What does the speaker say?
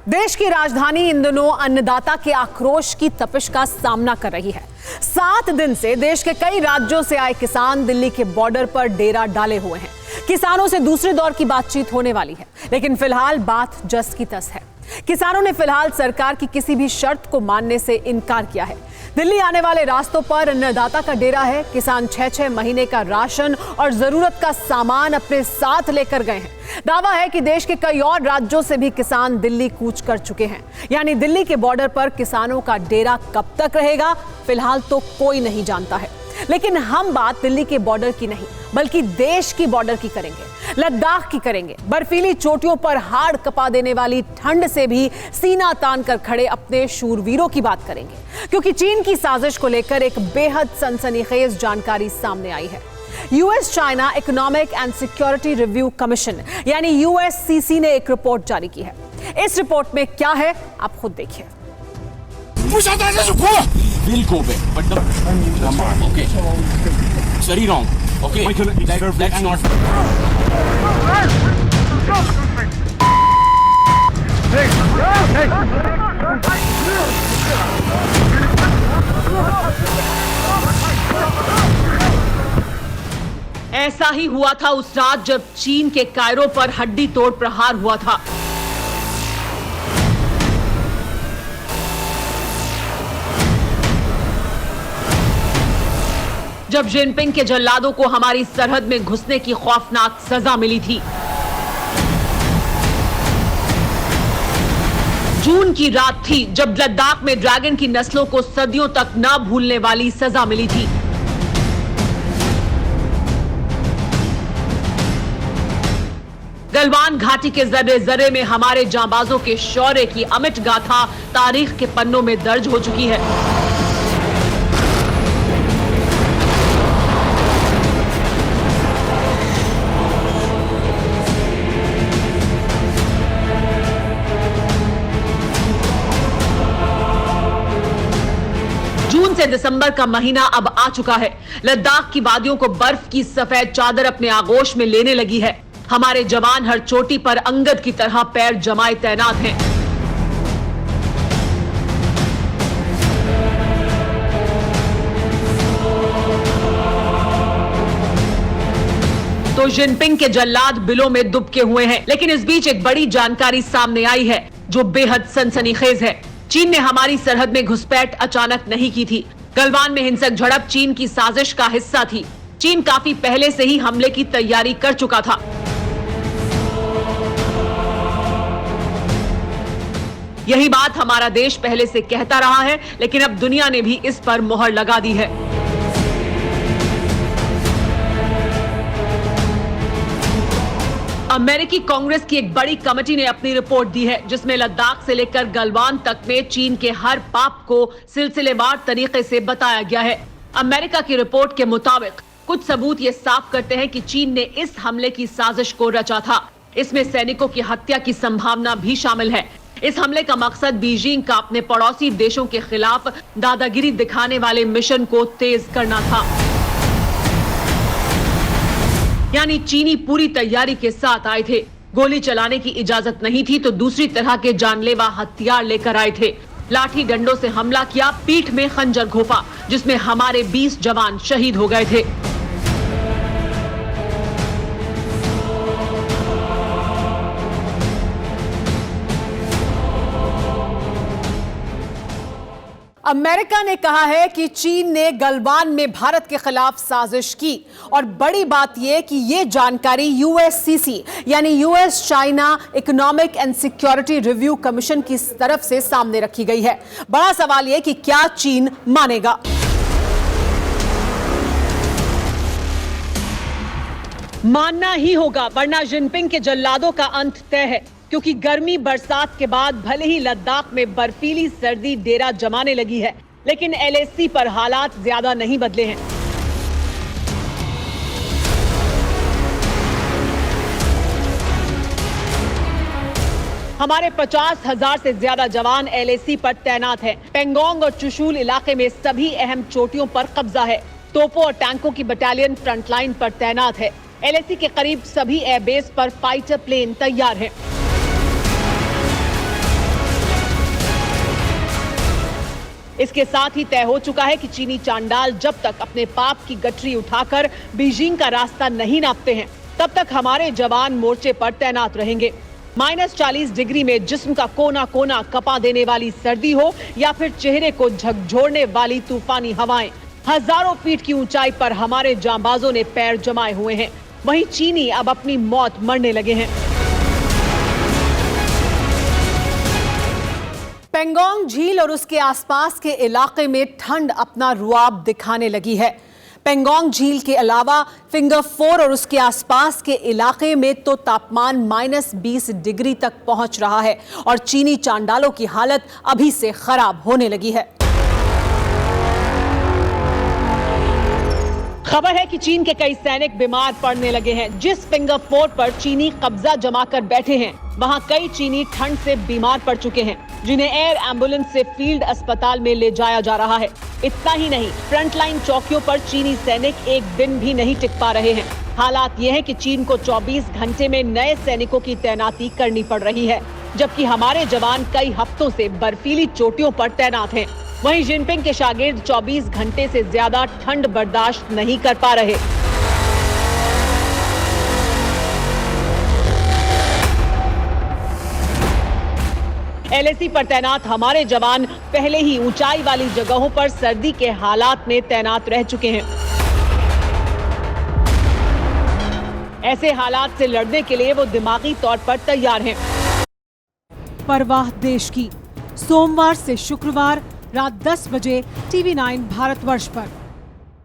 देश की राजधानी इन दिनों अन्नदाता के आक्रोश की तपिश का सामना कर रही है। 7 दिन से देश के कई राज्यों से आए किसान दिल्ली के बॉर्डर पर डेरा डाले हुए हैं। किसानों से दूसरे दौर की बातचीत होने वाली है, लेकिन फिलहाल बात जस की तस है। किसानों ने फिलहाल सरकार की किसी भी शर्त को मानने से इनकार किया है। दिल्ली आने वाले रास्तों पर अन्नदाता का डेरा है। किसान 6-6 महीने का राशन और जरूरत का सामान अपने साथ लेकर गए हैं। दावा है कि देश के कई और राज्यों से भी किसान दिल्ली कूच कर चुके हैं। यानी दिल्ली के बॉर्डर पर किसानों का डेरा कब तक रहेगा, फिलहाल तो कोई नहीं जानता है। लेकिन हम बात दिल्ली के बॉर्डर की नहीं, बल्कि देश की बॉर्डर की करेंगे, लद्दाख की करेंगे। बर्फीली चोटियों पर हाड़ कपा देने वाली ठंड से भी सीना तान कर खड़े अपने शूरवीरों की बात करेंगे, क्योंकि चीन की साजिश को लेकर एक बेहद सनसनीखेज जानकारी सामने आई है। US China economic and security review commission यानी यूएससीसी ने एक रिपोर्ट जारी की है। इस रिपोर्ट में क्या है, आप खुद देखिए। Will go back, but the okay, it's very wrong. Okay, that's not. ऐसा ही हुआ था उस रात जब चीन के कायरो पर हड्डी तोड़ प्रहार हुआ था। जब जिनपिंग के जल्लादों को हमारी सरहद में घुसने की खौफनाक सजा मिली थी। जून की रात थी जब लद्दाख में ड्रैगन की नस्लों को सदियों तक न भूलने वाली सजा मिली थी। गलवान घाटी के जर्रे जर्रे में हमारे जांबाजों के शौर्य की अमिट गाथा तारीख के पन्नों में दर्ज हो चुकी है। जून से दिसंबर का महीना अब आ चुका है। लद्दाख की वादियों को बर्फ की सफेद चादर अपने आगोश में लेने लगी है। हमारे जवान हर चोटी पर अंगद की तरह पैर जमाए तैनात हैं। तो जिनपिंग के जल्लाद बिलों में दुबके हुए हैं। लेकिन इस बीच एक बड़ी जानकारी सामने आई है जो बेहद सनसनीखेज है। चीन ने हमारी सरहद में घुसपैठ अचानक नहीं की थी। गलवान में हिंसक झड़प चीन की साजिश का हिस्सा थी। चीन काफी पहले से ही हमले की तैयारी कर चुका था। यही बात हमारा देश पहले से कहता रहा है, लेकिन अब दुनिया ने भी इस पर मोहर लगा दी है। अमेरिकी कांग्रेस की एक बड़ी कमेटी ने अपनी रिपोर्ट दी है, जिसमें लद्दाख से लेकर गलवान तक में चीन के हर पाप को सिलसिलेवार तरीके से बताया गया है। अमेरिका की रिपोर्ट के मुताबिक कुछ सबूत ये साफ करते हैं कि चीन ने इस हमले की साजिश को रचा था। इसमें सैनिकों की हत्या की संभावना भी शामिल है। इस हमले का मकसद बीजिंग का अपने पड़ोसी देशों के खिलाफ दादागिरी दिखाने वाले मिशन को तेज करना था। यानी चीनी पूरी तैयारी के साथ आए थे। गोली चलाने की इजाजत नहीं थी तो दूसरी तरह के जानलेवा हथियार लेकर आए थे। लाठी डंडों से हमला किया, पीठ में खंजर घोंपा, जिसमें हमारे 20 जवान शहीद हो गए थे। अमेरिका ने कहा है कि चीन ने गलवान में भारत के खिलाफ साजिश की, और बड़ी बात यह कि यह जानकारी यूएससीसी यानी US China economic and security review commission की तरफ से सामने रखी गई है। बड़ा सवाल यह कि क्या चीन मानेगा। मानना ही होगा, वरना जिनपिंग के जल्लादों का अंत तय है। क्योंकि गर्मी बरसात के बाद भले ही लद्दाख में बर्फीली सर्दी डेरा जमाने लगी है, लेकिन एलएसी पर हालात ज्यादा नहीं बदले हैं। हमारे 50,000 से ज्यादा जवान एलएसी पर तैनात हैं। पेंगोंग और चुशूल इलाके में सभी अहम चोटियों पर कब्जा है। तोपों और टैंकों की बटालियन फ्रंटलाइन पर तैनात है। एलएसी के करीब सभी एयरबेस पर फाइटर प्लेन तैयार हैं। इसके साथ ही तय हो चुका है कि चीनी चांडाल जब तक अपने पाप की गठरी उठाकर बीजिंग का रास्ता नहीं नापते हैं, तब तक हमारे जवान मोर्चे पर तैनात रहेंगे। -40 डिग्री में जिस्म का कोना कोना कपा देने वाली सर्दी हो या फिर चेहरे को झकझोरने वाली तूफानी हवाएं, हजारों फीट की ऊंचाई पर हमारे जांबाजों ने पैर जमाए हुए हैं। वहीं चीनी अब अपनी मौत मरने लगे हैं। पेंगोंग झील और उसके आसपास के इलाके में ठंड अपना रुआब दिखाने लगी है। पेंगोंग झील के अलावा फिंगर 4 और उसके आसपास के इलाके में तो तापमान -20 डिग्री तक पहुंच रहा है और चीनी चांडालों की हालत अभी से खराब होने लगी है। खबर है कि चीन के कई सैनिक बीमार पड़ने लगे हैं। जिस फिंगर 4 पर चीनी कब्जा जमाकर बैठे हैं, वहां कई चीनी ठंड से बीमार पड़ चुके हैं, जिन्हें एयर एम्बुलेंस से फील्ड अस्पताल में ले जाया जा रहा है। इतना ही नहीं, फ्रंटलाइन चौकियों पर चीनी सैनिक एक दिन भी नहीं टिक पा रहे हैं। हालात ये है कि चीन को 24 घंटे में नए सैनिकों की तैनाती करनी पड़ रही है, जबकि हमारे जवान कई हफ्तों से बर्फीली चोटियों पर तैनात हैं। वहीं जिनपिंग के शागिर्द 24 घंटे से ज्यादा ठंड बर्दाश्त नहीं कर पा रहे। LAC पर तैनात हमारे जवान पहले ही ऊंचाई वाली जगहों पर सर्दी के हालात में तैनात रह चुके हैं। ऐसे हालात से लड़ने के लिए वो दिमागी तौर पर तैयार हैं। परवाह देश की, सोमवार से शुक्रवार रात 10 बजे TV9 भारतवर्ष पर।